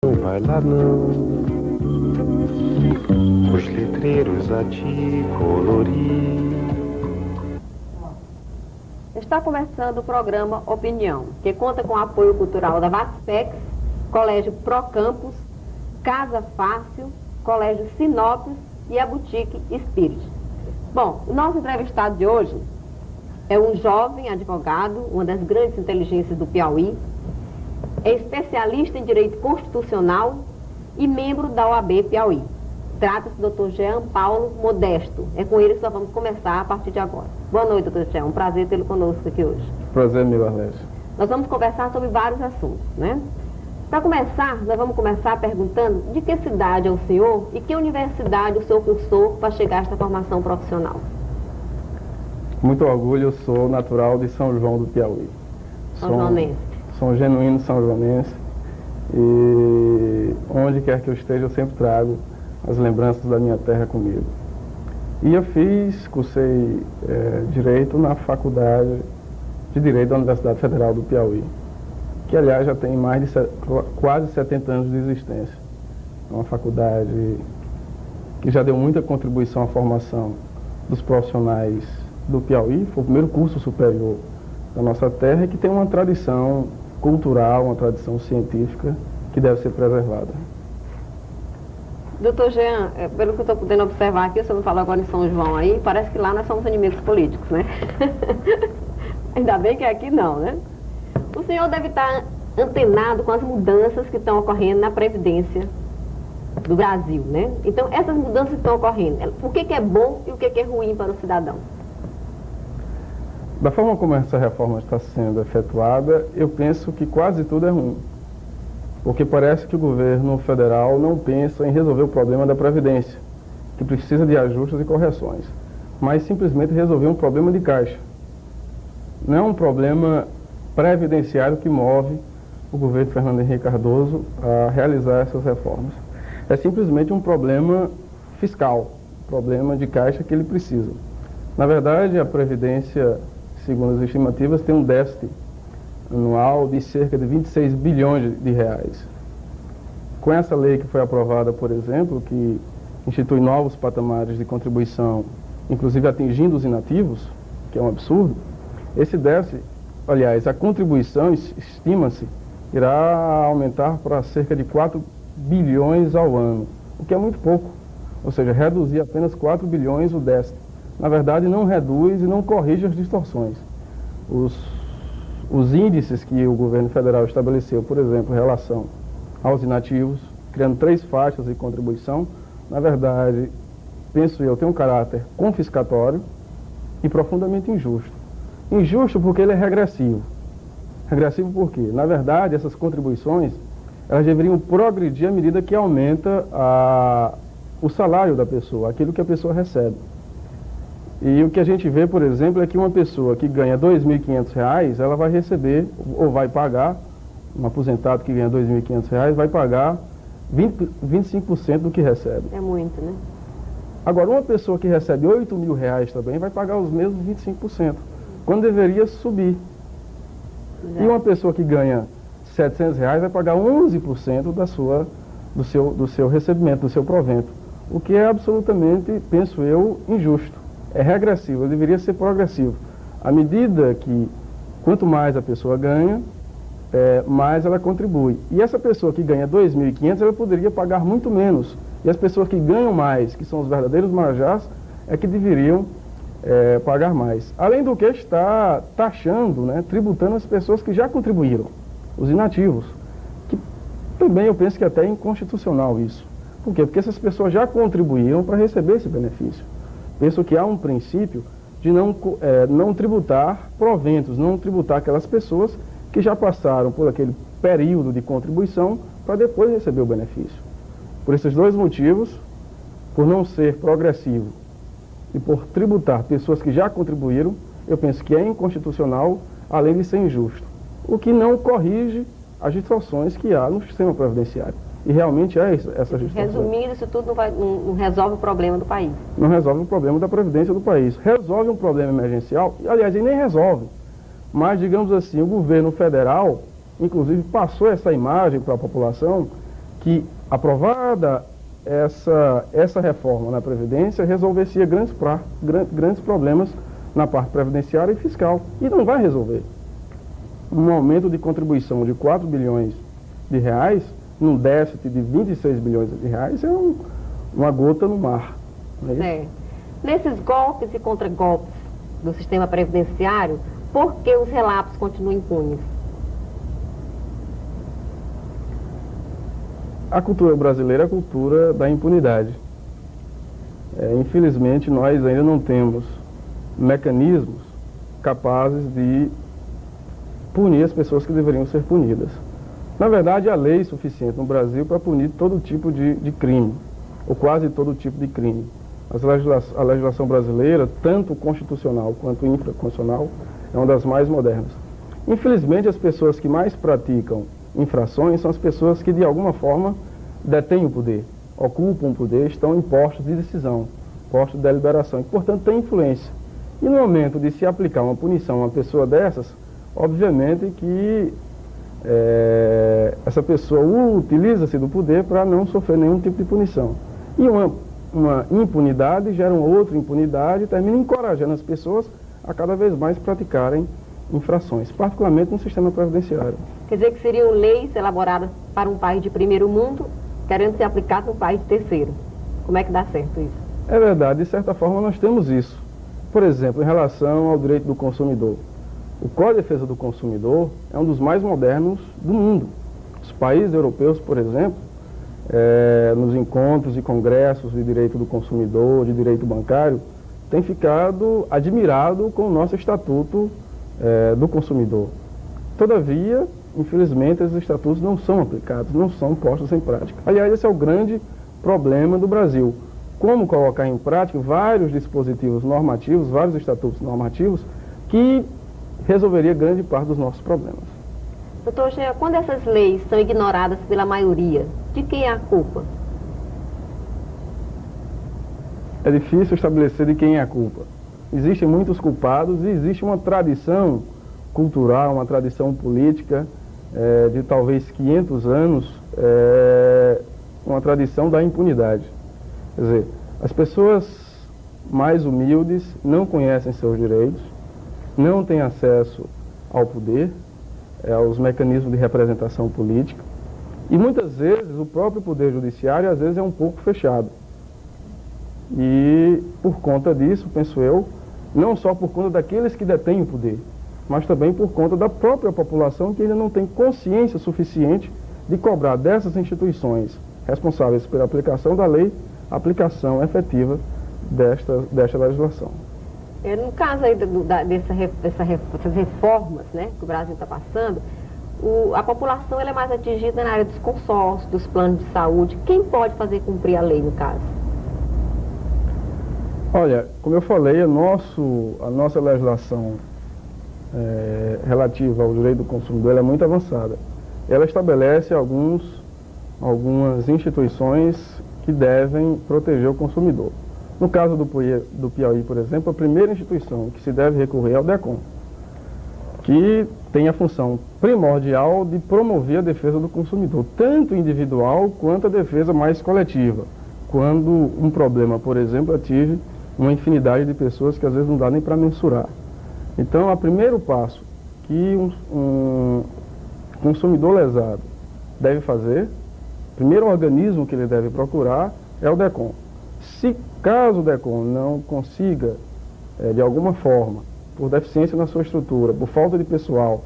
Não vai lá não, os letreiros a te colorir. Está começando o programa Opinião, que conta com o apoio cultural da Vaspex, Colégio Procampus, Casa Fácil, Colégio Sinopes e a Boutique Spirit. Bom, o nosso entrevistado de hoje é um jovem advogado, uma das grandes inteligências do Piauí, é especialista em Direito Constitucional e membro da OAB Piauí. Trata-se do Dr. Jean Paulo Modesto. É com ele que nós vamos começar a partir de agora. Boa noite, Dr. Jean. Um prazer tê-lo conosco aqui hoje. Prazer, meu Arlete. Nós vamos conversar sobre vários assuntos, né? Para começar, nós vamos começar perguntando de que cidade é o senhor e que universidade o senhor cursou para chegar a esta formação profissional. Muito orgulho, eu sou natural de São João do Piauí. São Joanense. Sou um genuíno São Joanense e onde quer que eu esteja eu sempre trago as lembranças da minha terra comigo. E eu cursei Direito na Faculdade de Direito da Universidade Federal do Piauí, que aliás já tem mais de quase 70 anos de existência. É uma faculdade que já deu muita contribuição à formação dos profissionais do Piauí, foi o primeiro curso superior da nossa terra e que tem uma tradição cultural, uma tradição científica que deve ser preservada. Doutor Jean, pelo que eu estou podendo observar aqui, o senhor não falou agora em São João aí, parece que lá nós somos inimigos políticos, né? Ainda bem que aqui não, né? O senhor deve estar antenado com as mudanças que estão ocorrendo na Previdência do Brasil, né? Então, essas mudanças que estão ocorrendo, o que é bom e o que é ruim para o cidadão? Da forma como essa reforma está sendo efetuada, eu penso que quase tudo é ruim. Porque parece que o governo federal não pensa em resolver o problema da Previdência, que precisa de ajustes e correções, mas simplesmente resolver um problema de caixa. Não é um problema previdenciário que move o governo Fernando Henrique Cardoso a realizar essas reformas. É simplesmente um problema fiscal, um problema de caixa que ele precisa. Na verdade, a Previdência, segundo as estimativas, tem um déficit anual de cerca de 26 bilhões de reais. Com essa lei que foi aprovada, por exemplo, que institui novos patamares de contribuição, inclusive atingindo os inativos, que é um absurdo, esse déficit, aliás, a contribuição, estima-se, irá aumentar para cerca de 4 bilhões ao ano, o que é muito pouco, ou seja, reduzir apenas 4 bilhões o déficit. Na verdade, não reduz e não corrige as distorções. Os índices que o governo federal estabeleceu, por exemplo, em relação aos inativos, criando 3 faixas de contribuição, na verdade, penso eu, tem um caráter confiscatório e profundamente injusto. Injusto porque ele é regressivo. Regressivo por quê? Na verdade, essas contribuições, elas deveriam progredir à medida que aumenta o salário da pessoa, aquilo que a pessoa recebe. E o que a gente vê, por exemplo, é que uma pessoa que ganha R$ 2.500, ela vai receber, ou vai pagar, um aposentado que ganha R$ 2.500, vai pagar 25% do que recebe. É muito, né? Agora, uma pessoa que recebe R$ 8.000 também vai pagar os mesmos 25%, quando deveria subir. Exato. E uma pessoa que ganha R$ 700 vai pagar 11% do seu recebimento, do seu provento, o que é absolutamente, penso eu, injusto. É regressivo, deveria ser progressivo. À medida que, quanto mais a pessoa ganha, mais ela contribui. E essa pessoa que ganha R$ 2.500, ela poderia pagar muito menos. E as pessoas que ganham mais, que são os verdadeiros marajás, é que deveriam pagar mais. Além do que está taxando, né, tributando as pessoas que já contribuíram, os inativos. Que também eu penso que até é inconstitucional isso. Por quê? Porque essas pessoas já contribuíram para receber esse benefício. Penso que há um princípio de não tributar proventos, não tributar aquelas pessoas que já passaram por aquele período de contribuição para depois receber o benefício. Por esses 2 motivos, por não ser progressivo e por tributar pessoas que já contribuíram, eu penso que é inconstitucional, além de ser injusto. O que não corrige as distorções que há no sistema previdenciário. E realmente é essa distorção. Resumindo, isso tudo não resolve o problema do país. Não resolve o problema da Previdência do país. Resolve um problema emergencial, aliás, ele nem resolve. Mas, digamos assim, o governo federal, inclusive, passou essa imagem para a população que, aprovada essa reforma na Previdência, resolveria grandes problemas na parte previdenciária e fiscal. E não vai resolver. Um aumento de contribuição de 4 bilhões de reais, num déficit de 26 bilhões de reais, é uma gota no mar. Não é isso? Certo. Nesses golpes e contragolpes do sistema previdenciário, por que os relapsos continuam impunes? A cultura brasileira é a cultura da impunidade. Infelizmente, nós ainda não temos mecanismos capazes de punir as pessoas que deveriam ser punidas. Na verdade, há lei suficiente no Brasil para punir todo tipo de crime, ou quase todo tipo de crime. A legislação brasileira, tanto constitucional quanto infraconstitucional, é uma das mais modernas. Infelizmente, as pessoas que mais praticam infrações são as pessoas que, de alguma forma, detêm o poder, ocupam o poder, estão em postos de decisão, postos de deliberação, e, portanto, têm influência. E no momento de se aplicar uma punição a uma pessoa dessas, obviamente que essa pessoa utiliza-se do poder para não sofrer nenhum tipo de punição. E uma impunidade gera uma outra impunidade e termina encorajando as pessoas a cada vez mais praticarem infrações, particularmente no sistema previdenciário. Quer dizer que seriam leis elaboradas para um país de primeiro mundo, querendo ser aplicadas no país de terceiro. Como é que dá certo isso? É verdade, de certa forma nós temos isso. Por exemplo, em relação ao direito do consumidor. O Código de Defesa do Consumidor é um dos mais modernos do mundo. Os países europeus, por exemplo, nos encontros e congressos de direito do consumidor, de direito bancário, têm ficado admirados com o nosso Estatuto do Consumidor. Todavia, infelizmente, esses estatutos não são aplicados, não são postos em prática. Aliás, esse é o grande problema do Brasil. Como colocar em prática vários dispositivos normativos, vários estatutos normativos, que resolveria grande parte dos nossos problemas. Doutor Gea, quando essas leis são ignoradas pela maioria, de quem é a culpa? É difícil estabelecer de quem é a culpa. Existem muitos culpados e existe uma tradição cultural, uma tradição política de talvez 500 anos, uma tradição da impunidade. Quer dizer, as pessoas mais humildes não conhecem seus direitos, não têm acesso ao poder, aos mecanismos de representação política, e muitas vezes o próprio poder judiciário às vezes é um pouco fechado. E por conta disso, penso eu, não só por conta daqueles que detêm o poder, mas também por conta da própria população que ainda não tem consciência suficiente de cobrar dessas instituições responsáveis pela aplicação da lei, a aplicação efetiva desta legislação. No caso aí dessas reformas, né, que o Brasil está passando, a população ela é mais atingida na área dos consórcios, dos planos de saúde. Quem pode fazer cumprir a lei, no caso? Olha, como eu falei, a nossa legislação relativa ao direito do consumidor ela é muito avançada. Ela estabelece algumas instituições que devem proteger o consumidor. No caso do Piauí, por exemplo, a primeira instituição que se deve recorrer é o DECOM, que tem a função primordial de promover a defesa do consumidor, tanto individual quanto a defesa mais coletiva, quando um problema, por exemplo, atinge uma infinidade de pessoas que às vezes não dá nem para mensurar. Então, o primeiro passo que um consumidor lesado deve fazer, o primeiro organismo que ele deve procurar é o DECOM. Se caso o DECOM não consiga, de alguma forma, por deficiência na sua estrutura, por falta de pessoal,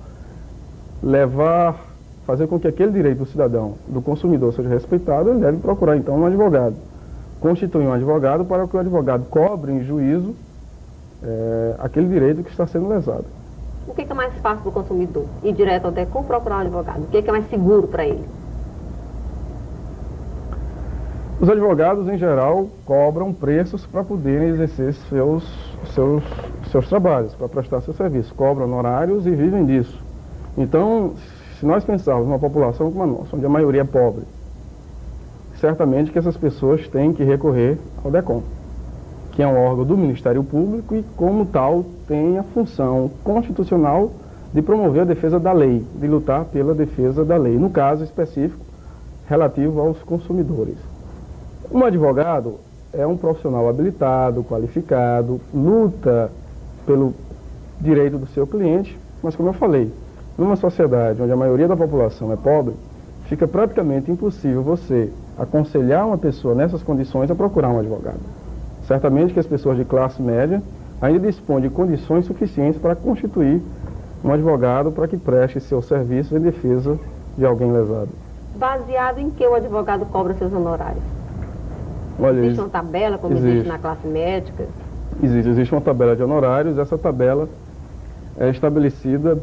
fazer com que aquele direito do cidadão, do consumidor, seja respeitado, ele deve procurar então um advogado. Constituir um advogado para que o advogado cobre em juízo aquele direito que está sendo lesado. O que é mais fácil para o consumidor? Ir direto ao DECOM ou procurar um advogado? O que é mais seguro para ele? Os advogados, em geral, cobram preços para poderem exercer seus trabalhos, para prestar seus serviços. Cobram honorários e vivem disso. Então, se nós pensarmos numa população como a nossa, onde a maioria é pobre, certamente que essas pessoas têm que recorrer ao DECOM, que é um órgão do Ministério Público e, como tal, tem a função constitucional de promover a defesa da lei, de lutar pela defesa da lei. No caso específico, relativo aos consumidores. Um advogado é um profissional habilitado, qualificado, luta pelo direito do seu cliente, mas como eu falei, numa sociedade onde a maioria da população é pobre, fica praticamente impossível você aconselhar uma pessoa nessas condições a procurar um advogado. Certamente que as pessoas de classe média ainda dispõem de condições suficientes para constituir um advogado para que preste seus serviços em defesa de alguém lesado. Baseado em que o advogado cobra seus honorários? Olha, Existe uma tabela, como existe na classe médica? Existe uma tabela de honorários. Essa tabela é estabelecida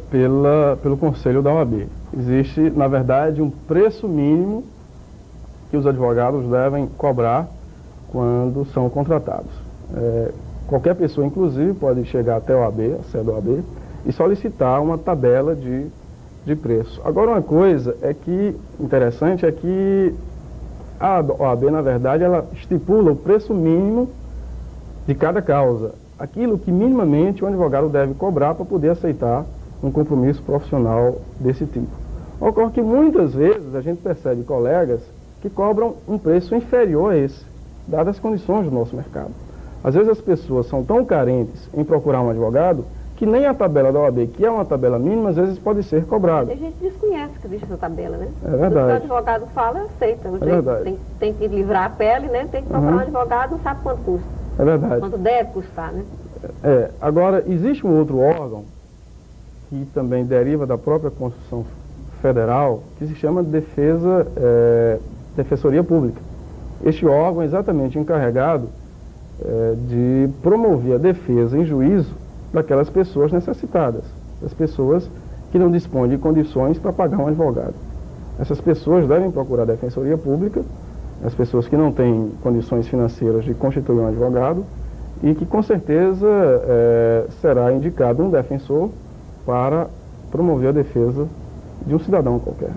pelo Conselho da OAB. Existe, na verdade, um preço mínimo que os advogados devem cobrar quando são contratados. Qualquer pessoa, inclusive, pode chegar até a OAB, a sede da OAB, e solicitar uma tabela de preço. Agora, uma coisa interessante é que a OAB, na verdade, ela estipula o preço mínimo de cada causa. Aquilo que minimamente o advogado deve cobrar para poder aceitar um compromisso profissional desse tipo. Ocorre que muitas vezes a gente percebe colegas que cobram um preço inferior a esse, dadas as condições do nosso mercado. Às vezes as pessoas são tão carentes em procurar um advogado que nem a tabela da OAB, que é uma tabela mínima, às vezes pode ser cobrada. A gente desconhece que existe essa tabela, né? É verdade. Tudo que o advogado fala, aceita. É verdade. Tem que livrar a pele, né? Tem que procurar um advogado, não sabe quanto custa. É verdade. Quanto deve custar, né? Agora, existe um outro órgão que também deriva da própria Constituição Federal, que se chama Defensoria Pública. Este órgão é exatamente encarregado de promover a defesa em juízo daquelas pessoas necessitadas, das pessoas que não dispõem de condições para pagar um advogado. Essas pessoas devem procurar a Defensoria Pública, as pessoas que não têm condições financeiras de constituir um advogado, e que com certeza será indicado um defensor para promover a defesa de um cidadão qualquer.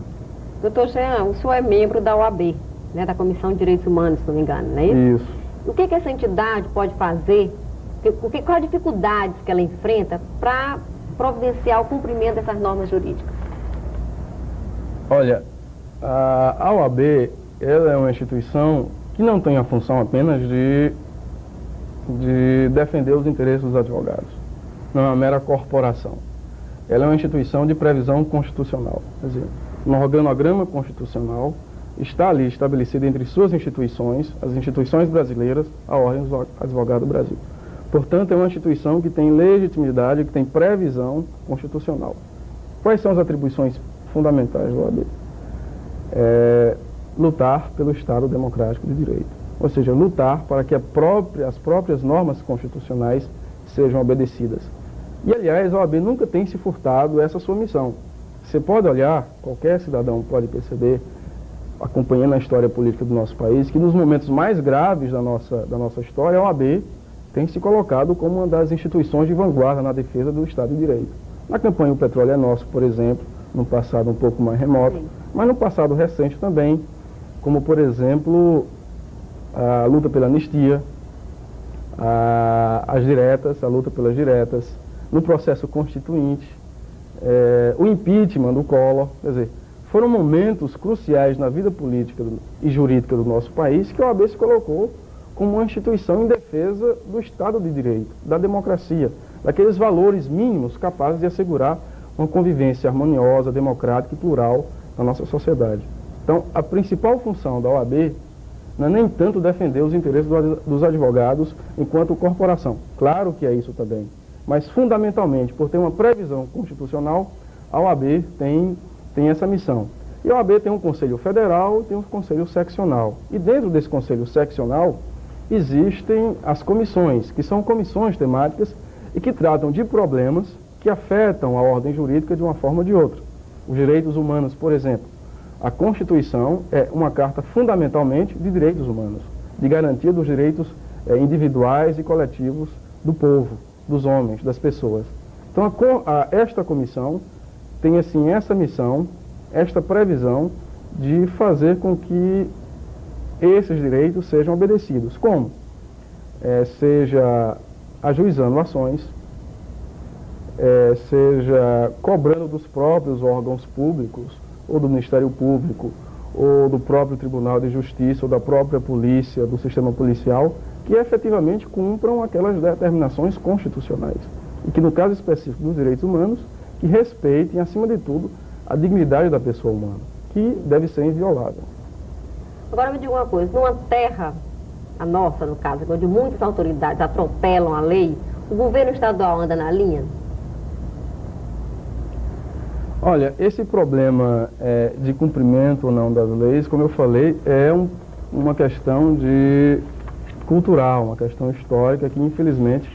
Doutor Jean, o senhor é membro da OAB, né, da Comissão de Direitos Humanos, se não me engano, não é isso? Isso. O que essa entidade pode fazer, quais as dificuldades que ela enfrenta para providenciar o cumprimento dessas normas jurídicas? Olha, a OAB ela é uma instituição que não tem a função apenas de defender os interesses dos advogados. Não é uma mera corporação. Ela é uma instituição de previsão constitucional. Quer dizer, no organograma constitucional está ali estabelecido entre suas instituições, as instituições brasileiras, a Ordem dos Advogados do Brasil. Portanto, é uma instituição que tem legitimidade, que tem previsão constitucional. Quais são as atribuições fundamentais da OAB? Lutar pelo Estado Democrático de Direito. Ou seja, lutar para que as próprias normas constitucionais sejam obedecidas. E, aliás, a OAB nunca tem se furtado essa sua missão. Você pode olhar, qualquer cidadão pode perceber, acompanhando a história política do nosso país, que nos momentos mais graves da nossa história, a OAB tem se colocado como uma das instituições de vanguarda na defesa do Estado de Direito. Na campanha O Petróleo é Nosso, por exemplo, num passado um pouco mais remoto, mas no passado recente também, como, por exemplo, a luta pela anistia, a luta pelas diretas, no processo constituinte, o impeachment do Collor. Quer dizer, foram momentos cruciais na vida política e jurídica do nosso país que a OAB se colocou como uma instituição em defesa do Estado de Direito, da democracia, daqueles valores mínimos capazes de assegurar uma convivência harmoniosa, democrática e plural na nossa sociedade. Então, a principal função da OAB não é nem tanto defender os interesses dos advogados enquanto corporação. Claro que é isso também. Mas, fundamentalmente, por ter uma previsão constitucional, a OAB tem essa missão. E a OAB tem um conselho federal e tem um conselho seccional. E dentro desse conselho seccional, existem as comissões, que são comissões temáticas e que tratam de problemas que afetam a ordem jurídica de uma forma ou de outra. Os direitos humanos, por exemplo. A Constituição é uma carta fundamentalmente de direitos humanos, de garantia dos direitos individuais e coletivos do povo, dos homens, das pessoas. Então, esta comissão tem, assim, essa missão, esta previsão de fazer com que esses direitos sejam obedecidos. Como? Seja ajuizando ações, seja cobrando dos próprios órgãos públicos, ou do Ministério Público, ou do próprio Tribunal de Justiça, ou da própria polícia, do sistema policial, que efetivamente cumpram aquelas determinações constitucionais. E que, no caso específico dos direitos humanos, que respeitem, acima de tudo, a dignidade da pessoa humana, que deve ser inviolável. Agora me diga uma coisa, numa terra, a nossa no caso, onde muitas autoridades atropelam a lei, o governo estadual anda na linha? Olha, esse problema de cumprimento ou não das leis, como eu falei, é uma questão cultural, uma questão histórica que, infelizmente,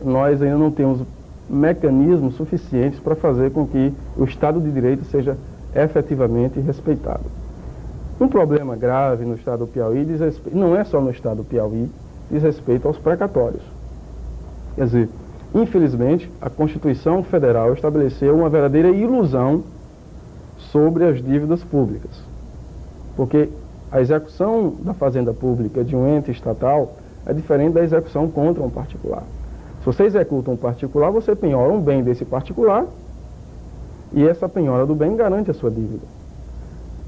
nós ainda não temos mecanismos suficientes para fazer com que o Estado de Direito seja efetivamente respeitado. Um problema grave no Estado do Piauí, não é só no Estado do Piauí, diz respeito aos precatórios. Quer dizer, infelizmente, a Constituição Federal estabeleceu uma verdadeira ilusão sobre as dívidas públicas. Porque a execução da fazenda pública de um ente estatal é diferente da execução contra um particular. Se você executa um particular, você penhora um bem desse particular e essa penhora do bem garante a sua dívida.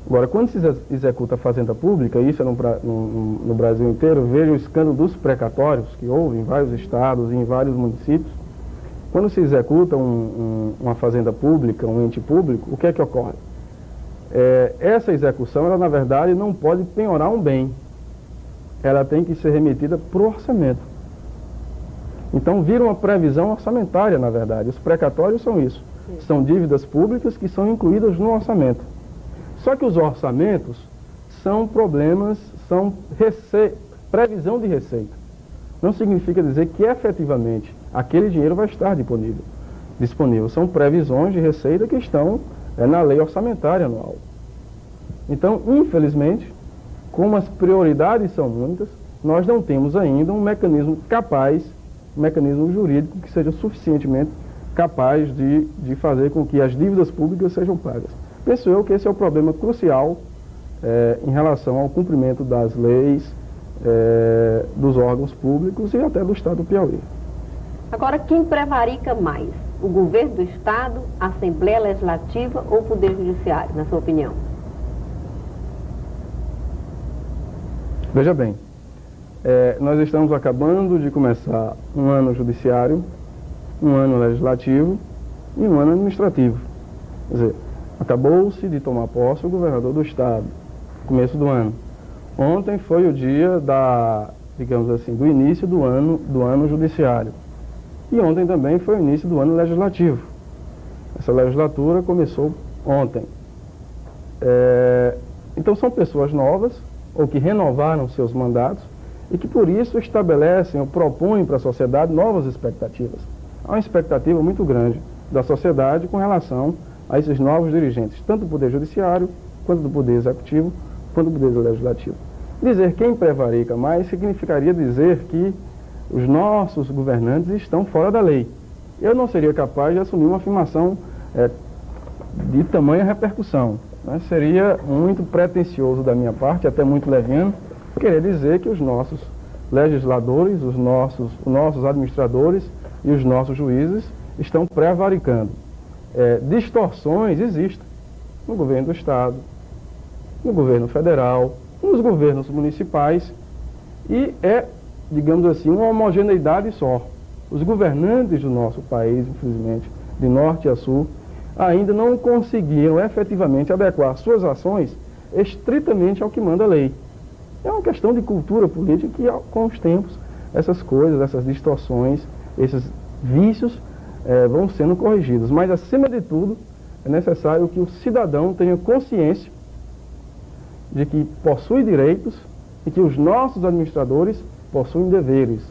Agora, quando se executa a fazenda pública, isso é no Brasil inteiro, veja o escândalo dos precatórios que houve em vários estados e em vários municípios. Quando se executa uma fazenda pública, um ente público, o que é que ocorre? Essa execução, ela na verdade não pode penhorar um bem. Ela tem que ser remetida para o orçamento. Então vira uma previsão orçamentária, na verdade. Os precatórios são isso. São dívidas públicas que são incluídas no orçamento. Só que os orçamentos são problemas, são previsão de receita. Não significa dizer que efetivamente aquele dinheiro vai estar disponível. São previsões de receita que estão na lei orçamentária anual. Então, infelizmente, como as prioridades são muitas, nós não temos ainda um mecanismo capaz, um mecanismo jurídico que seja suficientemente capaz de fazer com que as dívidas públicas sejam pagas. Penso eu que esse é o problema crucial em relação ao cumprimento das leis, dos órgãos públicos e até do Estado do Piauí. Agora, quem prevarica mais? O governo do Estado, a Assembleia Legislativa ou o Poder Judiciário, na sua opinião? Veja bem, nós estamos acabando de começar um ano judiciário, um ano legislativo e um ano administrativo. Quer dizer, acabou-se de tomar posse o governador do Estado, começo do ano. Ontem foi o dia digamos assim, do início do ano judiciário. E ontem também foi o início do ano legislativo. Essa legislatura começou ontem. Então são pessoas novas, ou que renovaram seus mandatos, e que por isso estabelecem ou propõem para a sociedade novas expectativas. Há uma expectativa muito grande da sociedade com relação a esses novos dirigentes, tanto do Poder Judiciário, quanto do Poder Executivo, quanto do Poder Legislativo. Dizer quem prevarica mais significaria dizer que os nossos governantes estão fora da lei. Eu não seria capaz de assumir uma afirmação de tamanha repercussão. Né? Seria muito pretensioso da minha parte, até muito leviano, querer dizer que os nossos legisladores, os nossos administradores e os nossos juízes estão prevaricando. Distorções existem no governo do Estado, no governo federal, nos governos municipais e digamos assim, uma homogeneidade só. Os governantes do nosso país, infelizmente, de norte a sul, ainda não conseguiram efetivamente adequar suas ações estritamente ao que manda a lei. É uma questão de cultura política que, com os tempos, essas coisas, essas distorções, esses vícios vão sendo corrigidos. Mas, acima de tudo, é necessário que o cidadão tenha consciência de que possui direitos e que os nossos administradores possuem deveres,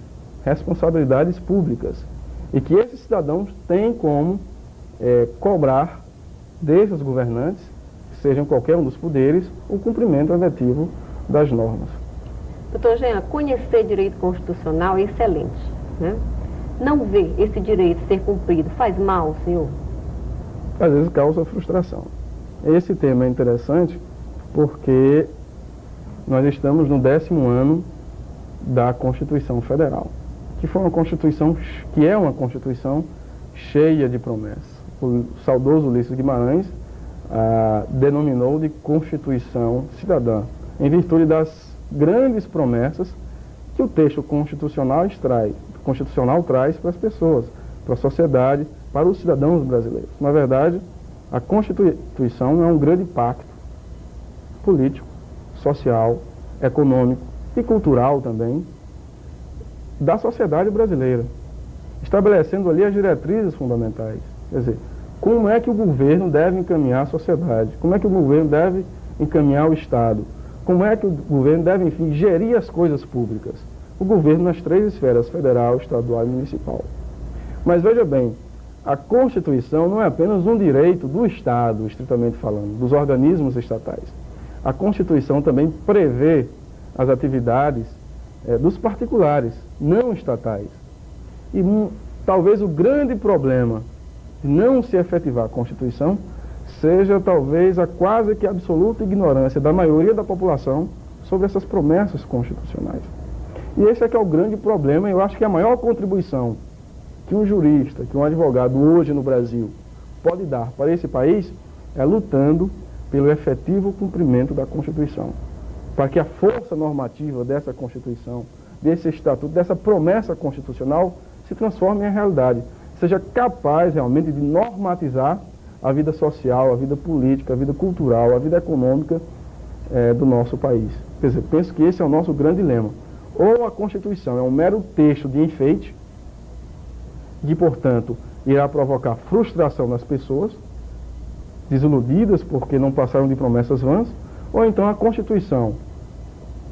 responsabilidades públicas e que esses cidadãos têm como cobrar desses governantes, sejam qualquer um dos poderes, o cumprimento efetivo das normas. Doutor Jean, conhecer direito constitucional é excelente, né? Não ver esse direito ser cumprido faz mal, senhor? Às vezes causa frustração. Esse tema é interessante porque nós estamos no 10º ano da Constituição Federal, que é uma Constituição cheia de promessas. O saudoso Ulisses Guimarães denominou de Constituição Cidadã, em virtude das grandes promessas que o texto constitucional traz para as pessoas, para a sociedade, para os cidadãos brasileiros. Na verdade, a Constituição é um grande pacto político, social, econômico e cultural também da sociedade brasileira, estabelecendo ali as diretrizes fundamentais. Quer dizer, como é que o governo deve encaminhar a sociedade, como é que o governo deve encaminhar o Estado, como é que o governo deve, enfim, gerir as coisas públicas. O governo nas 3 esferas, federal, estadual e municipal. Mas veja bem, a Constituição não é apenas um direito do Estado, estritamente falando, dos organismos estatais. A Constituição também prevê as atividades dos particulares, não estatais. E talvez o grande problema de não se efetivar a Constituição seja talvez a quase que absoluta ignorância da maioria da população sobre essas promessas constitucionais. E esse é que é o grande problema, e eu acho que a maior contribuição que um jurista, que um advogado hoje no Brasil pode dar para esse país é lutando pelo efetivo cumprimento da Constituição, para que a força normativa dessa Constituição, desse estatuto, dessa promessa constitucional se transforme em realidade, seja capaz realmente de normatizar a vida social, a vida política, a vida cultural, a vida econômica do nosso país. Quer dizer, penso que esse é o nosso grande dilema. Ou a Constituição é um mero texto de enfeite, que, portanto, irá provocar frustração nas pessoas, desiludidas porque não passaram de promessas vãs, ou então a Constituição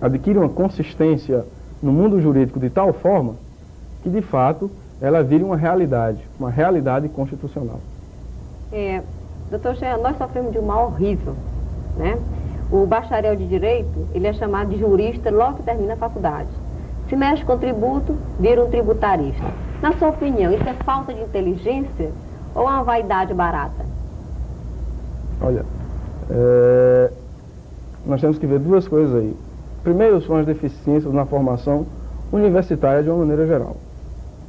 adquire uma consistência no mundo jurídico de tal forma que, de fato, ela vire uma realidade constitucional. Doutor Jean, nós sofremos de um mal horrível, né? O bacharel de Direito, ele é chamado de jurista logo que termina a faculdade. Se mexe com tributo, vira um tributarista. Na sua opinião, isso é falta de inteligência ou uma vaidade barata? Olha, nós temos que ver 2 coisas aí. Primeiro, são as deficiências na formação universitária de uma maneira geral.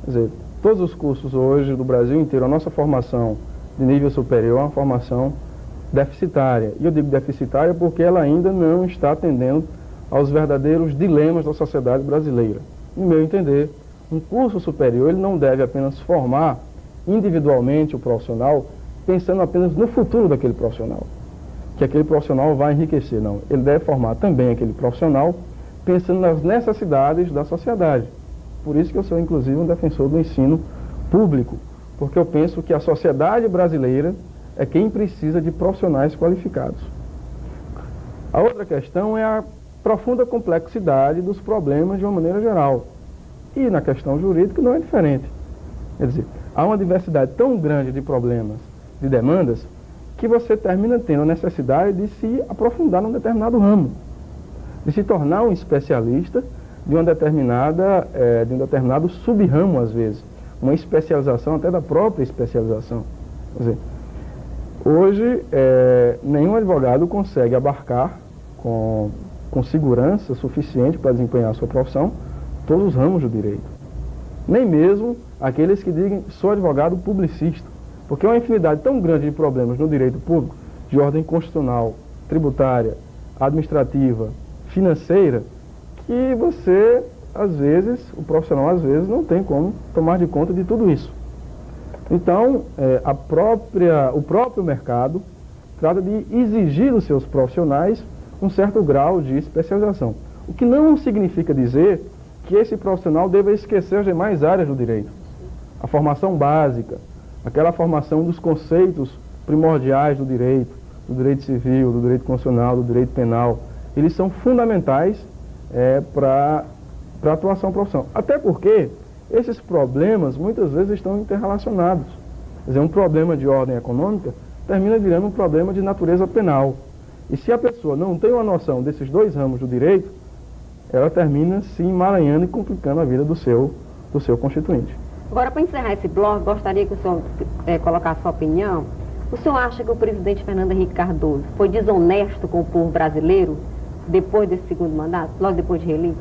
Quer dizer, todos os cursos hoje do Brasil inteiro, a nossa formação de nível superior é uma formação deficitária. E eu digo deficitária porque ela ainda não está atendendo aos verdadeiros dilemas da sociedade brasileira. No meu entender, um curso superior ele não deve apenas formar individualmente o profissional, pensando apenas no futuro daquele profissional, que aquele profissional vai enriquecer. Não, ele deve formar também aquele profissional pensando nas necessidades da sociedade. Por isso que eu sou, inclusive, um defensor do ensino público, porque eu penso que a sociedade brasileira é quem precisa de profissionais qualificados. A outra questão é a profunda complexidade dos problemas de uma maneira geral. E na questão jurídica não é diferente. Quer dizer, há uma diversidade tão grande de problemas, de demandas, que você termina tendo a necessidade de se aprofundar num determinado ramo, de se tornar um especialista de um determinado sub-ramo, às vezes, uma especialização até da própria especialização. Quer dizer, hoje, nenhum advogado consegue abarcar com segurança suficiente para desempenhar a sua profissão todos os ramos do direito. Nem mesmo aqueles que digam sou advogado publicista, porque é uma infinidade tão grande de problemas no direito público, de ordem constitucional, tributária, administrativa, financeira, que você, às vezes, o profissional às vezes não tem como tomar de conta de tudo isso. Então, o próprio mercado trata de exigir dos seus profissionais um certo grau de especialização. O que não significa dizer que esse profissional deva esquecer as demais áreas do direito. A formação básica, aquela formação dos conceitos primordiais do direito civil, do direito constitucional, do direito penal, eles são fundamentais para a atuação profissional. Até porque esses problemas muitas vezes estão interrelacionados. Quer dizer, um problema de ordem econômica termina virando um problema de natureza penal. E se a pessoa não tem uma noção desses 2 ramos do direito, ela termina se emaranhando e complicando a vida do seu constituinte. Agora, para encerrar esse bloco, gostaria que o senhor colocasse sua opinião. O senhor acha que o presidente Fernando Henrique Cardoso foi desonesto com o povo brasileiro depois desse segundo mandato, logo depois de reeleito,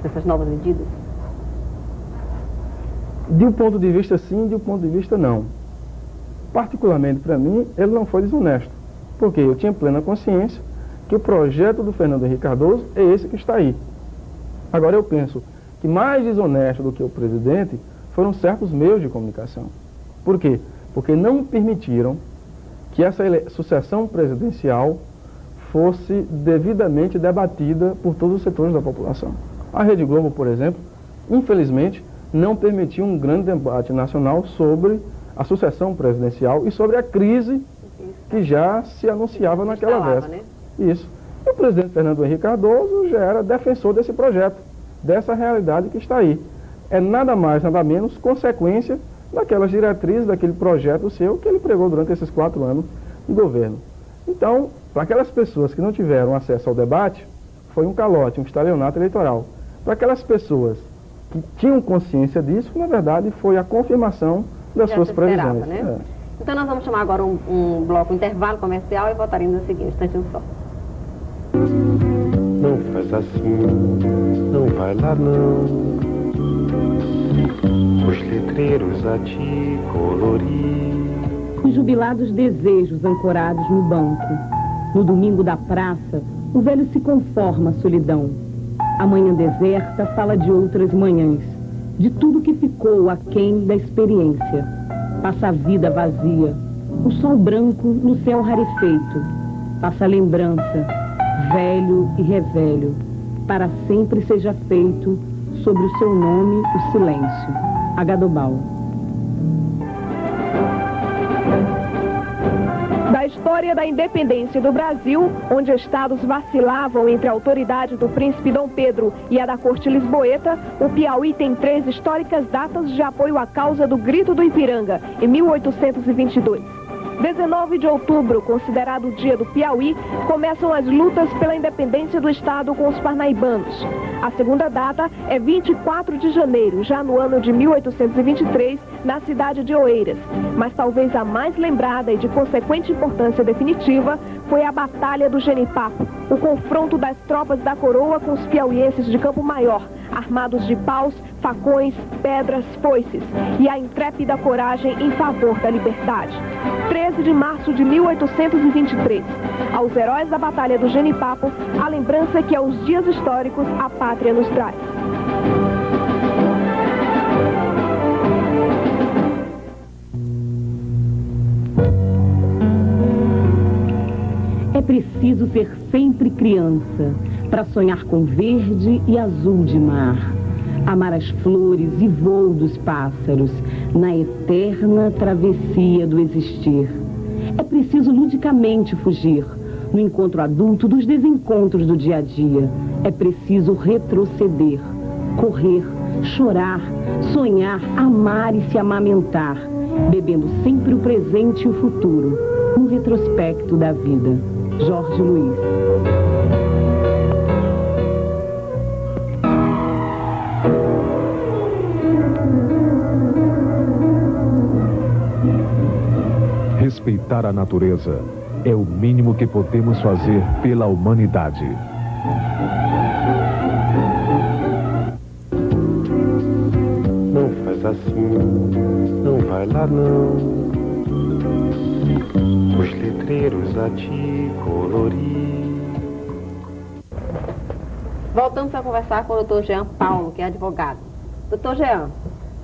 dessas novas medidas? De um ponto de vista sim, de um ponto de vista não. Particularmente para mim, ele não foi desonesto. Porque eu tinha plena consciência que o projeto do Fernando Henrique Cardoso é esse que está aí. Agora eu penso que mais desonesto do que o presidente foram certos meios de comunicação. Por quê? Porque não permitiram que essa sucessão presidencial fosse devidamente debatida por todos os setores da população. A Rede Globo, por exemplo, infelizmente, não permitiu um grande debate nacional sobre a sucessão presidencial e sobre a crise que já se anunciava naquela véspera. Né? Isso. E o presidente Fernando Henrique Cardoso já era defensor desse projeto, dessa realidade que está aí. É nada mais, nada menos consequência daquelas diretrizes, daquele projeto seu que ele pregou durante esses 4 anos de governo. Então, para aquelas pessoas que não tiveram acesso ao debate, foi um calote, um estelionato eleitoral. Para aquelas pessoas que tinham consciência disso, na verdade, foi a confirmação das suas previsões. Né? Então nós vamos chamar agora um bloco intervalo comercial e voltaremos a seguir, um instantinho só. Não faz assim, não vai lá não. Os letreiros a te colorir. Os jubilados desejos ancorados no banco. No domingo da praça, o velho se conforma à solidão. A manhã deserta fala de outras manhãs, de tudo que ficou aquém da experiência. Passa a vida vazia, o sol branco no céu rarefeito. Passa a lembrança, velho e revelho. Para sempre seja feito, sobre o seu nome, o silêncio. Agadobal. Da história da independência do Brasil, onde estados vacilavam entre a autoridade do príncipe Dom Pedro e a da corte lisboeta, o Piauí tem 3 históricas datas de apoio à causa do Grito do Ipiranga, em 1822. 19 de outubro, considerado o dia do Piauí, começam as lutas pela independência do estado com os parnaibanos. A segunda data é 24 de janeiro, já no ano de 1823, na cidade de Oeiras. Mas talvez a mais lembrada e de consequente importância definitiva foi a Batalha do Genipapo, o confronto das tropas da coroa com os piauienses de Campo Maior, armados de paus, facões, pedras, foices, e a intrépida coragem em favor da liberdade. 13 de março de 1823. Aos heróis da Batalha do Genipapo, a lembrança que aos dias históricos a pátria nos traz. É preciso ser sempre criança, para sonhar com verde e azul de mar, amar as flores e voo dos pássaros, na eterna travessia do existir. É preciso ludicamente fugir, no encontro adulto dos desencontros do dia a dia. É preciso retroceder, correr, chorar, sonhar, amar e se amamentar, bebendo sempre o presente e o futuro, no retrospecto da vida. Jorge Luiz. Respeitar a natureza é o mínimo que podemos fazer pela humanidade. Não faz assim, não vai lá não. Os letreiros a te colorir. Voltamos a conversar com o Dr. Jean Paulo, que é advogado. Dr. Jean,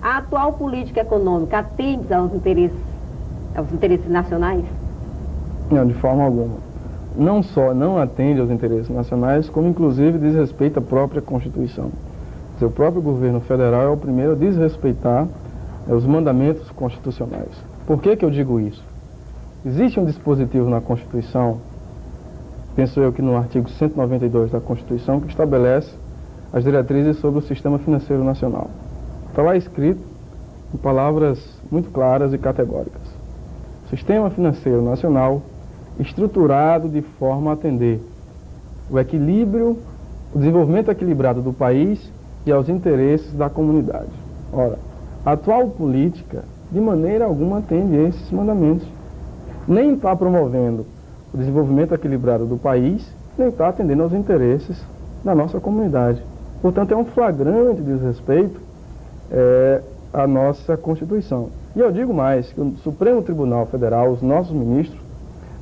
a atual política econômica atende aos interesses nacionais? Não, de forma alguma. Não só não atende aos interesses nacionais, como inclusive desrespeita a própria Constituição. Quer dizer, o próprio governo federal é o primeiro a desrespeitar os mandamentos constitucionais. Por que eu digo isso? Existe um dispositivo na Constituição, penso eu que no artigo 192 da Constituição, que estabelece as diretrizes sobre o sistema financeiro nacional. Está lá escrito, em palavras muito claras e categóricas: Sistema financeiro nacional estruturado de forma a atender o equilíbrio, o desenvolvimento equilibrado do país e aos interesses da comunidade. Ora, a atual política, de maneira alguma, atende a esses mandamentos. Nem está promovendo o desenvolvimento equilibrado do país, nem está atendendo aos interesses da nossa comunidade. Portanto, é um flagrante desrespeito à nossa Constituição. E eu digo mais, que o Supremo Tribunal Federal, os nossos ministros,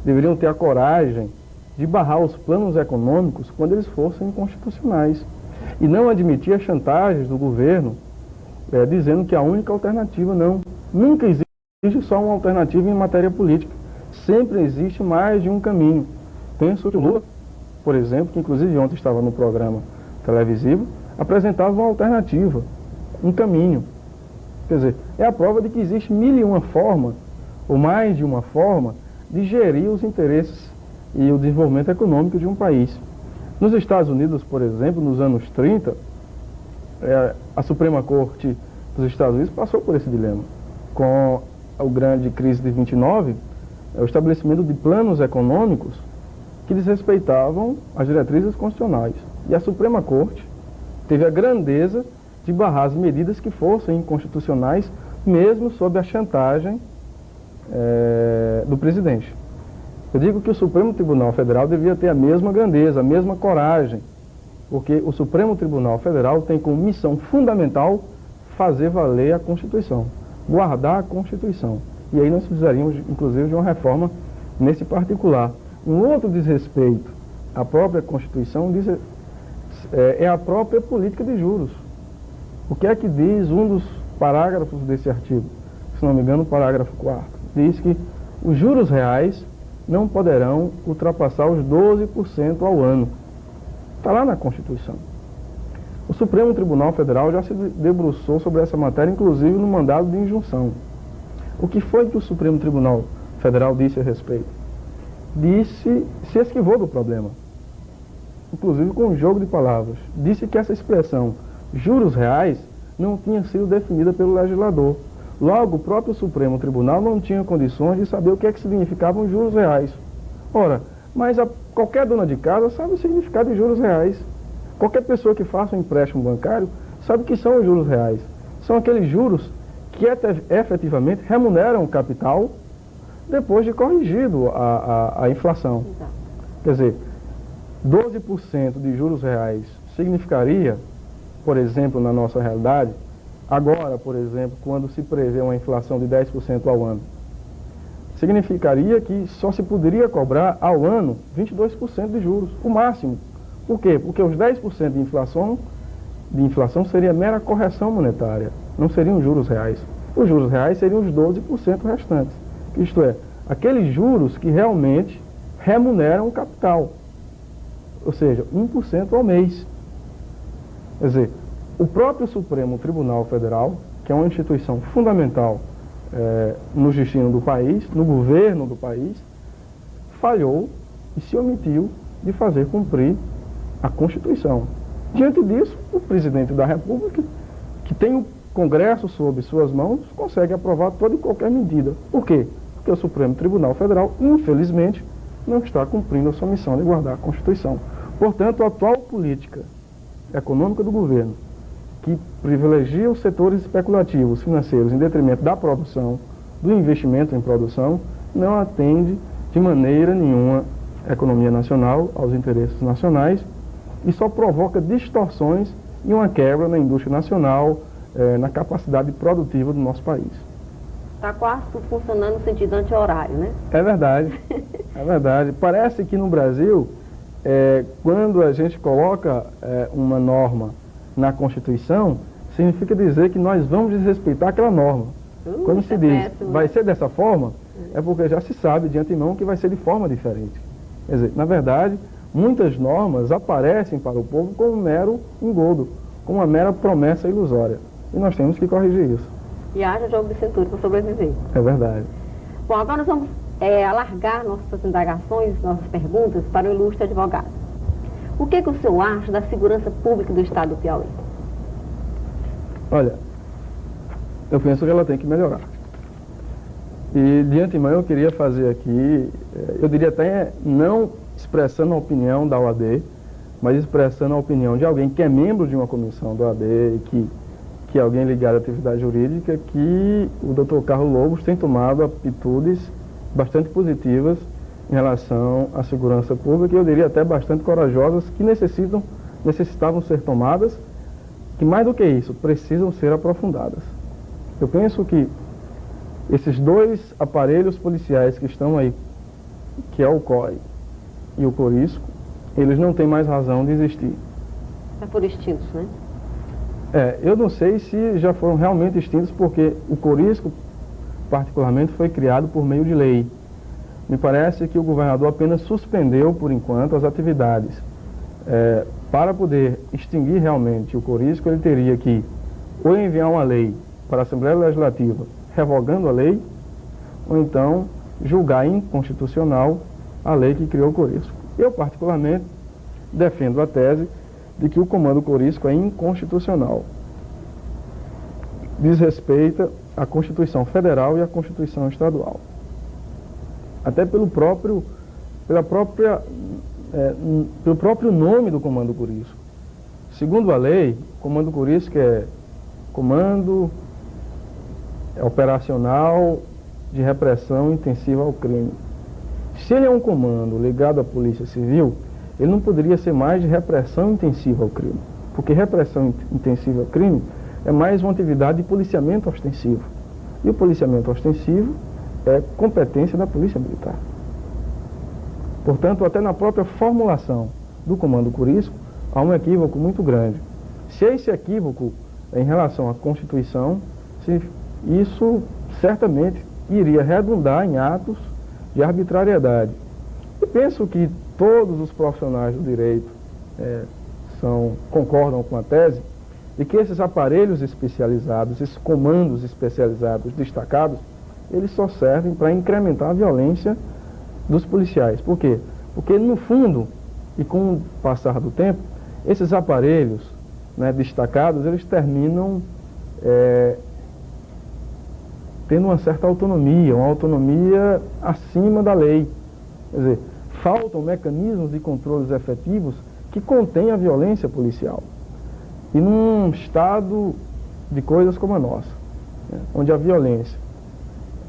deveriam ter a coragem de barrar os planos econômicos quando eles fossem inconstitucionais e não admitir as chantagens do governo dizendo que a única alternativa não. Nunca existe só uma alternativa em matéria política. Sempre existe mais de um caminho. Penso que o Lula, por exemplo, que inclusive ontem estava no programa televisivo, apresentava uma alternativa, um caminho. Quer dizer, é a prova de que existe mil e uma forma, ou mais de uma forma, de gerir os interesses e o desenvolvimento econômico de um país. Nos Estados Unidos, por exemplo, nos anos 30, a Suprema Corte dos Estados Unidos passou por esse dilema. Com a grande crise de 29, o estabelecimento de planos econômicos que desrespeitavam as diretrizes constitucionais. E a Suprema Corte teve a grandeza de barrar as medidas que fossem inconstitucionais, mesmo sob a chantagem do presidente. Eu digo que o Supremo Tribunal Federal devia ter a mesma grandeza, a mesma coragem, porque o Supremo Tribunal Federal tem como missão fundamental fazer valer a Constituição, guardar a Constituição. E aí nós precisaríamos, inclusive, de uma reforma nesse particular. Um outro desrespeito à própria Constituição é a própria política de juros. O que é que diz um dos parágrafos desse artigo? Se não me engano, o parágrafo 4º. Diz que os juros reais não poderão ultrapassar os 12% ao ano. Está lá na Constituição. O Supremo Tribunal Federal já se debruçou sobre essa matéria, inclusive no mandado de injunção. O que foi que o Supremo Tribunal Federal disse a respeito? Se esquivou do problema, inclusive com um jogo de palavras. Disse que essa expressão, juros reais, não tinha sido definida pelo legislador. Logo, o próprio Supremo Tribunal não tinha condições de saber o que é que significavam juros reais. Ora, mas qualquer dona de casa sabe o significado de juros reais. Qualquer pessoa que faça um empréstimo bancário sabe o que são os juros reais. São aqueles juros que efetivamente remuneram o capital depois de corrigido a inflação. Quer dizer, 12% de juros reais significaria, por exemplo, na nossa realidade, agora, por exemplo, quando se prevê uma inflação de 10% ao ano, significaria que só se poderia cobrar ao ano 22% de juros, o máximo. Por quê? Porque os 10% de inflação seria mera correção monetária, não seriam juros reais. Os juros reais seriam os 12% restantes. Isto é, aqueles juros que realmente remuneram o capital, ou seja, 1% ao mês. Quer dizer, o próprio Supremo Tribunal Federal, que é uma instituição fundamental no destino do país, no governo do país, falhou e se omitiu de fazer cumprir a Constituição. Diante disso, o presidente da República, que tem o Congresso sob suas mãos, consegue aprovar toda e qualquer medida. Por quê? Porque o Supremo Tribunal Federal, infelizmente, não está cumprindo a sua missão de guardar a Constituição. Portanto, a atual política econômica do governo, que privilegia os setores especulativos financeiros em detrimento da produção, do investimento em produção, não atende de maneira nenhuma a economia nacional, aos interesses nacionais, e só provoca distorções e uma quebra na indústria nacional, na capacidade produtiva do nosso país. Está quase tudo funcionando no sentido anti-horário, né? É verdade, é verdade. Parece que no Brasil, quando a gente coloca uma norma na Constituição, significa dizer que nós vamos desrespeitar aquela norma. Quando se diz vai ser dessa forma, é porque já se sabe de antemão que vai ser de forma diferente. Quer dizer, na verdade, muitas normas aparecem para o povo como um mero engodo, como uma mera promessa ilusória. E nós temos que corrigir isso. E haja jogo de cintura para sobreviver. É verdade. Bom, agora nós vamos alargar nossas indagações, nossas perguntas para o ilustre advogado. O que o senhor acha da segurança pública do estado do Piauí? Olha, eu penso que ela tem que melhorar. E de antemão eu queria fazer aqui, eu diria até não expressando a opinião da OAB, mas expressando a opinião de alguém que é membro de uma comissão da OAB e que é alguém ligado à atividade jurídica, que o Dr. Carlos Lobos tem tomado atitudes bastante positivas em relação à segurança pública, e eu diria até bastante corajosas, que necessitavam ser tomadas, que mais do que isso, precisam ser aprofundadas. Eu penso que esses dois aparelhos policiais que estão aí que é o COI e o Corisco, eles não têm mais razão de existir. É por extintos, né? Eu não sei se já foram realmente extintos, porque o Corisco, particularmente, foi criado por meio de lei. Me parece que o governador apenas suspendeu, por enquanto, as atividades. Para poder extinguir realmente o Corisco, ele teria que ou enviar uma lei para a Assembleia Legislativa revogando a lei, ou então julgar inconstitucional a lei que criou o Corisco. Eu, particularmente, defendo a tese de que o Comando Corisco é inconstitucional. Desrespeita a Constituição Federal e a Constituição Estadual. Até pelo próprio nome do Comando Corisco. Segundo a lei, o Comando Corisco é Comando Operacional de Repressão Intensiva ao Crime. Se ele é um comando ligado à Polícia Civil, ele não poderia ser mais de repressão intensiva ao crime, porque repressão intensiva ao crime é mais uma atividade de policiamento ostensivo. E o policiamento ostensivo é competência da Polícia Militar. Portanto, até na própria formulação do Comando Corisco, há um equívoco muito grande. Se esse equívoco em relação à Constituição, isso certamente iria redundar em atos de arbitrariedade. E penso que todos os profissionais do direito concordam com a tese de que esses aparelhos especializados, esses comandos especializados destacados, eles só servem para incrementar a violência dos policiais. Por quê? Porque, no fundo, e com o passar do tempo, esses aparelhos destacados, eles terminam tendo uma certa autonomia, uma autonomia acima da lei. Quer dizer, faltam mecanismos de controles efetivos que contêm a violência policial. E num estado de coisas como a nossa, onde a violência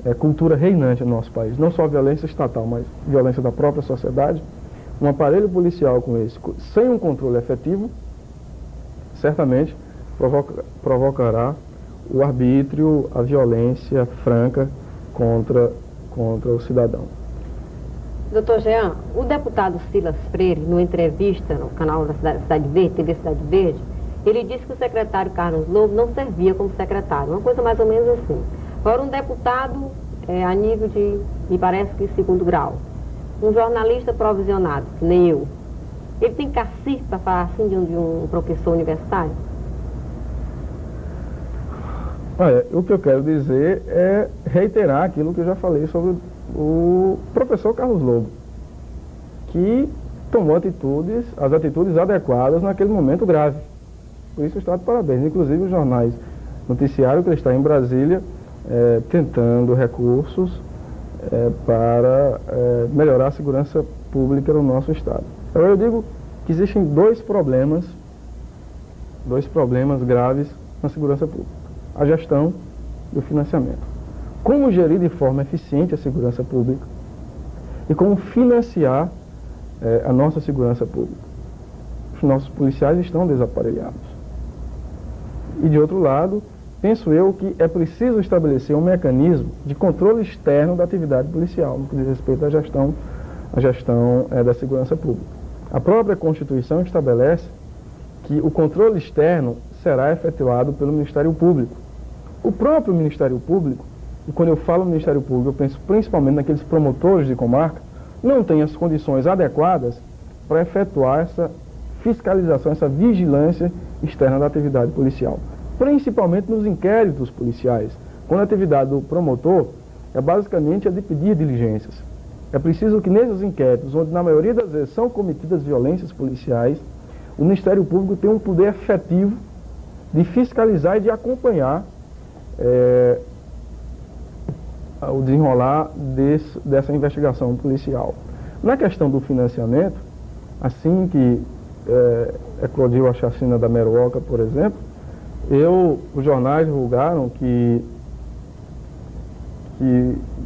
é cultura reinante no nosso país, não só a violência estatal, mas a violência da própria sociedade, um aparelho policial com esse, sem um controle efetivo, certamente provocará o arbítrio, a violência franca contra o cidadão. Doutor Jean, o deputado Silas Freire, numa entrevista no canal da Cidade Verde, TV Cidade Verde, ele disse que o secretário Carlos Lobo não servia como secretário, uma coisa mais ou menos assim. Agora, um deputado a nível de, me parece que segundo grau, um jornalista provisionado, que nem eu, ele tem cacife para falar assim de um professor universitário? Olha, o que eu quero dizer é reiterar aquilo que eu já falei sobre o professor Carlos Lobo, que tomou as atitudes adequadas naquele momento grave. Por isso está de parabéns. Inclusive os jornais noticiaram que ele está em Brasília tentando recursos para melhorar a segurança pública no nosso estado. Agora eu digo que existem dois problemas graves na segurança pública: a gestão e o financiamento. Como gerir de forma eficiente a segurança pública e como financiar a nossa segurança pública. Os nossos policiais estão desaparelhados. E de outro lado, penso eu que é preciso estabelecer um mecanismo de controle externo da atividade policial, no que diz respeito à gestão da segurança pública. A própria Constituição estabelece que o controle externo será efetuado pelo Ministério Público. O próprio Ministério Público, e quando eu falo Ministério Público, eu penso principalmente naqueles promotores de comarca, não tem as condições adequadas para efetuar essa fiscalização, essa vigilância externa da atividade policial. Principalmente nos inquéritos policiais, quando a atividade do promotor é basicamente a de pedir diligências. É preciso que nesses inquéritos, onde na maioria das vezes são cometidas violências policiais, o Ministério Público tenha um poder efetivo de fiscalizar e de acompanhar o desenrolar dessa investigação policial. Na questão do financiamento, assim que eclodiu a chacina da Meruoca, por exemplo, os jornais divulgaram que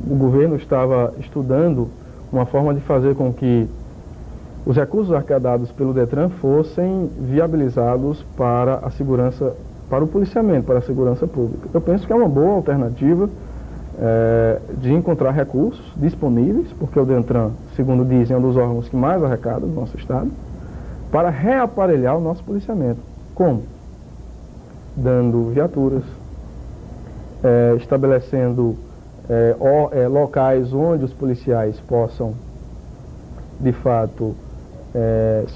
o governo estava estudando uma forma de fazer com que os recursos arrecadados pelo Detran fossem viabilizados para a segurança, para o policiamento, para a segurança pública. Eu penso que é uma boa alternativa de encontrar recursos disponíveis, porque o DENTRAN, segundo dizem, é um dos órgãos que mais arrecada no nosso estado, para reaparelhar o nosso policiamento. Como? Dando viaturas, estabelecendo locais onde os policiais possam, de fato,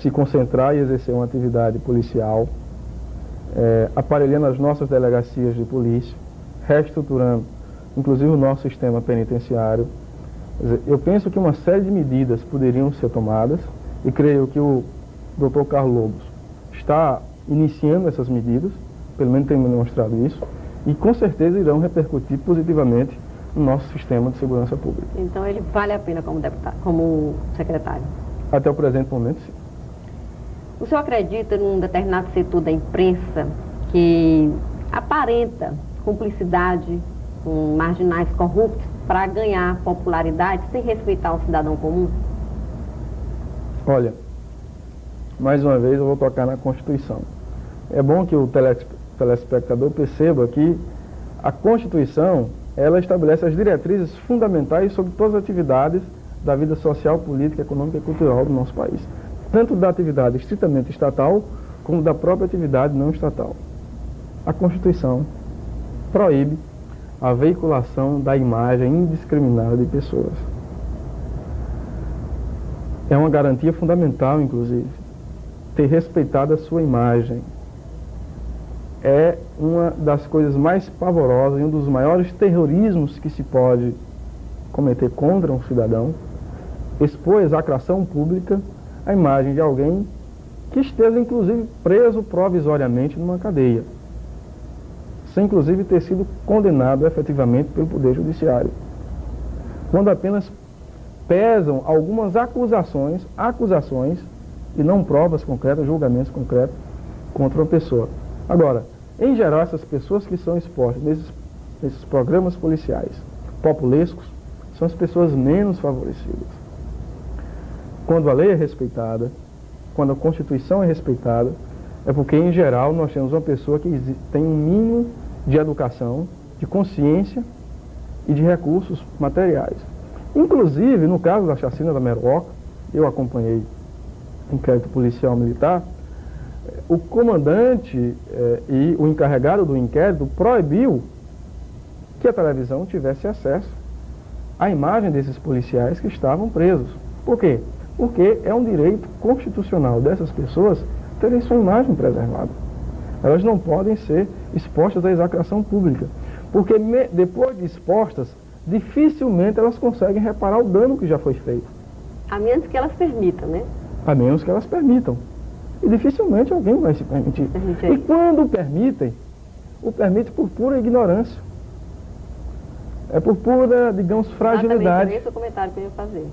se concentrar e exercer uma atividade policial, aparelhando as nossas delegacias de polícia, reestruturando, inclusive, o nosso sistema penitenciário. Quer dizer, eu penso que uma série de medidas poderiam ser tomadas, e creio que o Dr. Carlos Lobos está iniciando essas medidas, pelo menos tem me demonstrado isso, e com certeza irão repercutir positivamente no nosso sistema de segurança pública. Então ele vale a pena como deputado, como secretário? Até o presente momento, sim. O senhor acredita num determinado setor da imprensa que aparenta cumplicidade com marginais corruptos para ganhar popularidade sem respeitar o cidadão comum? Olha, mais uma vez eu vou tocar na Constituição. É bom que o telespectador perceba que a Constituição, ela estabelece as diretrizes fundamentais sobre todas as atividades da vida social, política, econômica e cultural do nosso país. Tanto da atividade estritamente estatal, como da própria atividade não estatal. A Constituição proíbe a veiculação da imagem indiscriminada de pessoas. É uma garantia fundamental, inclusive, ter respeitado a sua imagem. É uma das coisas mais pavorosas e um dos maiores terrorismos que se pode cometer contra um cidadão, expor a execração pública a imagem de alguém que esteja, inclusive, preso provisoriamente numa cadeia, sem, inclusive, ter sido condenado efetivamente pelo Poder Judiciário, quando apenas pesam algumas acusações e não provas concretas, julgamentos concretos contra uma pessoa. Agora, em geral, essas pessoas que são expostas nesses programas policiais populescos são as pessoas menos favorecidas. Quando a lei é respeitada, quando a Constituição é respeitada, é porque, em geral, nós temos uma pessoa que tem um mínimo de educação, de consciência e de recursos materiais. Inclusive, no caso da chacina da Meruoca, eu acompanhei o inquérito policial militar, o comandante e o encarregado do inquérito proibiu que a televisão tivesse acesso à imagem desses policiais que estavam presos. Por quê? Porque é um direito constitucional dessas pessoas terem sua imagem preservada. Elas não podem ser expostas à execração pública, porque depois de expostas, dificilmente elas conseguem reparar o dano que já foi feito. A menos que elas permitam, né? A menos que elas permitam. E dificilmente alguém vai se permitir. E quando permitem, o permite por pura ignorância. É por pura, digamos, fragilidade. Exatamente, esse é o comentário que eu ia fazer.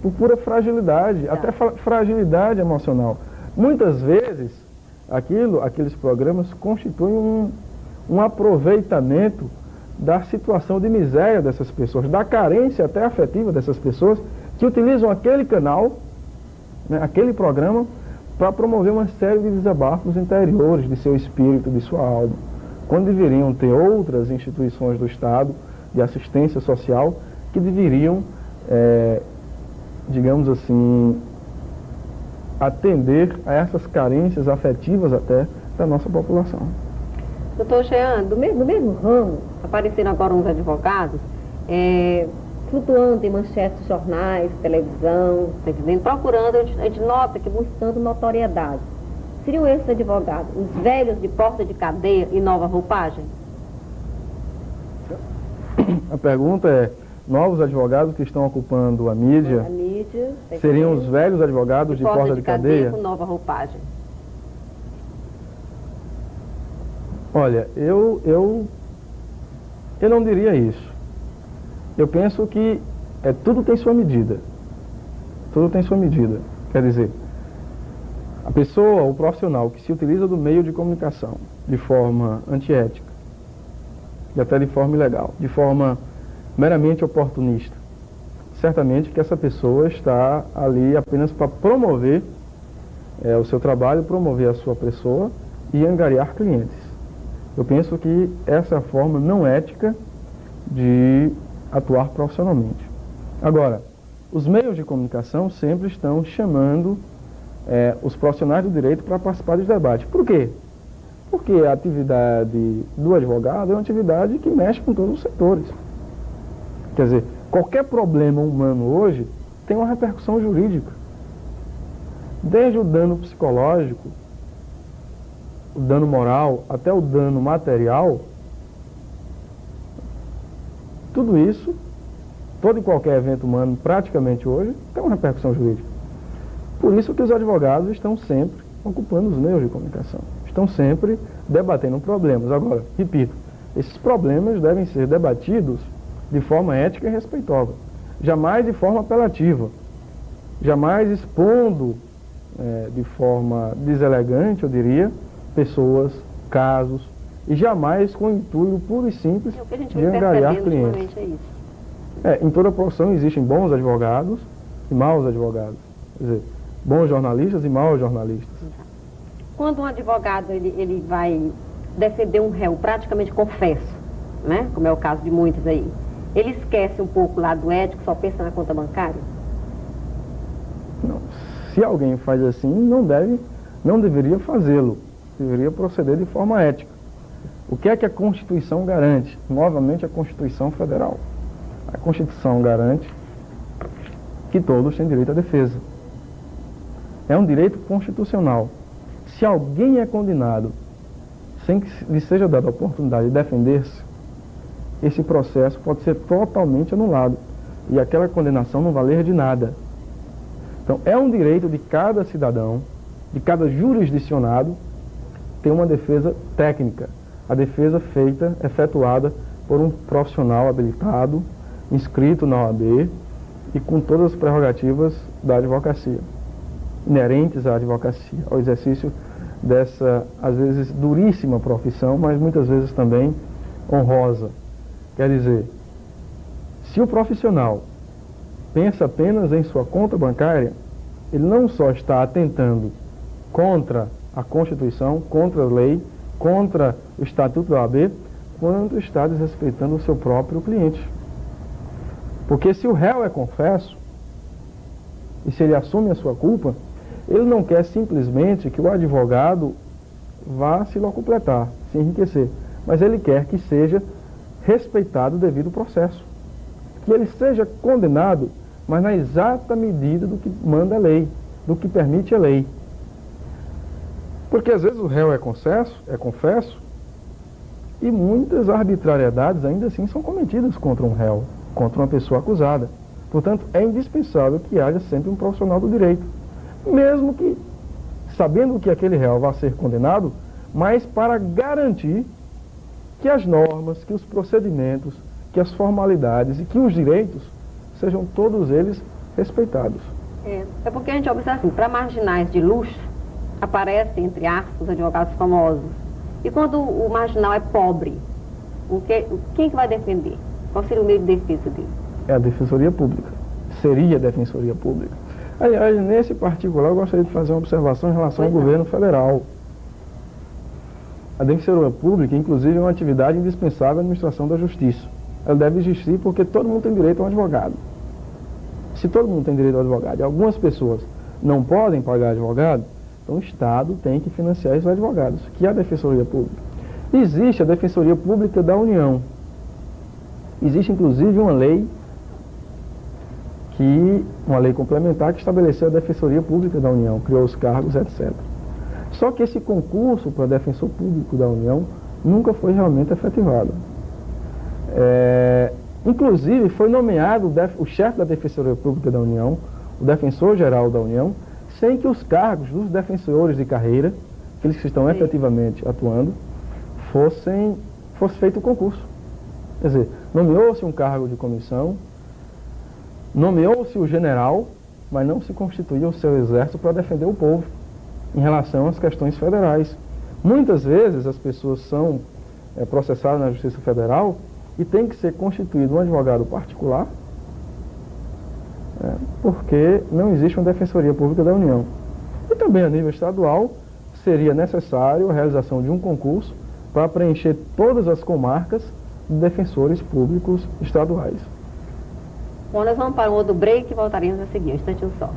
Por pura fragilidade, até fragilidade emocional. Muitas vezes, aqueles programas constituem um aproveitamento da situação de miséria dessas pessoas, da carência até afetiva dessas pessoas, que utilizam aquele canal, né, aquele programa, para promover uma série de desabafos interiores de seu espírito, de sua alma, quando deveriam ter outras instituições do Estado de assistência social que deveriam, digamos assim, atender a essas carências afetivas até da nossa população. Doutor Jean, do mesmo ramo, apareceram agora uns advogados flutuando em manchetes de jornais, televisão, procurando, a gente nota que buscando notoriedade. Seriam esses advogados, os velhos de porta de cadeia e nova roupagem? A pergunta é, novos advogados que estão ocupando a mídia, seriam os velhos advogados de porta de cadeia? Com nova roupagem. Olha, eu não diria isso. Eu penso que tudo tem sua medida. Tudo tem sua medida. Quer dizer, a pessoa, o profissional que se utiliza do meio de comunicação de forma antiética e até de forma ilegal, de forma meramente oportunista, certamente que essa pessoa está ali apenas para promover o seu trabalho, promover a sua pessoa e angariar clientes. Eu penso que essa é a forma não ética de atuar profissionalmente. Agora, os meios de comunicação sempre estão chamando os profissionais do direito para participar dos debates. Por quê? Porque a atividade do advogado é uma atividade que mexe com todos os setores. Quer dizer, qualquer problema humano hoje tem uma repercussão jurídica. Desde o dano psicológico, o dano moral, até o dano material, tudo isso, todo e qualquer evento humano, praticamente hoje, tem uma repercussão jurídica. Por isso que os advogados estão sempre ocupando os meios de comunicação, estão sempre debatendo problemas. Agora, repito, esses problemas devem ser debatidos de forma ética e respeitosa, jamais de forma apelativa, jamais expondo de forma deselegante, eu diria, pessoas, casos, e jamais com o intuito puro e simples de angariar clientes. É isso. Em toda profissão existem bons advogados e maus advogados, quer dizer, bons jornalistas e maus jornalistas. Quando um advogado ele vai defender um réu praticamente confesso, né, como é o caso de muitos aí, ele esquece um pouco o lado ético, só pensa na conta bancária? Não. Se alguém faz assim, não deveria fazê-lo, deveria proceder de forma ética. O que é que a Constituição garante? Novamente, a Constituição Federal. A Constituição garante que todos têm direito à defesa. É um direito constitucional. Se alguém é condenado sem que lhe seja dada a oportunidade de defender-se, esse processo pode ser totalmente anulado e aquela condenação não valer de nada. Então, é um direito de cada cidadão, de cada jurisdicionado, ter uma defesa técnica. A defesa efetuada por um profissional habilitado, inscrito na OAB e com todas as prerrogativas da advocacia, inerentes à advocacia, ao exercício dessa, às vezes, duríssima profissão, mas muitas vezes também honrosa. Quer dizer, se o profissional pensa apenas em sua conta bancária, ele não só está atentando contra a Constituição, contra a lei, contra o Estatuto da OAB, quanto está desrespeitando o seu próprio cliente. Porque se o réu é confesso, e se ele assume a sua culpa, ele não quer simplesmente que o advogado vá se locupletar, se enriquecer, mas ele quer que seja respeitado o devido processo. Que ele seja condenado, mas na exata medida do que manda a lei, do que permite a lei. Porque às vezes o réu é confesso, e muitas arbitrariedades ainda assim são cometidas contra um réu, contra uma pessoa acusada. Portanto, é indispensável que haja sempre um profissional do direito, mesmo que sabendo que aquele réu vai ser condenado, mas para garantir que as normas, que os procedimentos, que as formalidades e que os direitos sejam todos eles respeitados. É porque a gente observa assim, para marginais de luxo, aparecem, entre aspas, os advogados famosos. E quando o marginal é pobre, quem que vai defender? Qual seria o meio de defesa dele? É a Defensoria Pública. Seria a Defensoria Pública. Aliás, nesse particular, eu gostaria de fazer uma observação em relação ao governo federal. A Defensoria Pública, inclusive, é uma atividade indispensável à administração da justiça. Ela deve existir porque todo mundo tem direito a um advogado. Se todo mundo tem direito ao advogado e algumas pessoas não podem pagar advogado, então o Estado tem que financiar esses advogados, que é a Defensoria Pública. Existe a Defensoria Pública da União. Existe, inclusive, uma lei complementar que estabeleceu a Defensoria Pública da União, criou os cargos, etc. Só que esse concurso para defensor público da União nunca foi realmente efetivado. Inclusive, foi nomeado o chefe da Defensoria Pública da União, o defensor-geral da União, sem que os cargos dos defensores de carreira, aqueles que estão efetivamente atuando, fosse feito o concurso. Quer dizer, nomeou-se um cargo de comissão, nomeou-se o general, mas não se constituiu o seu exército para defender o povo em relação às questões federais. Muitas vezes as pessoas são processadas na Justiça Federal e tem que ser constituído um advogado particular, porque não existe uma Defensoria Pública da União. E também a nível estadual seria necessário a realização de um concurso para preencher todas as comarcas de defensores públicos estaduais. Bom, nós vamos para um outro break e voltaremos a seguir, um instantinho só.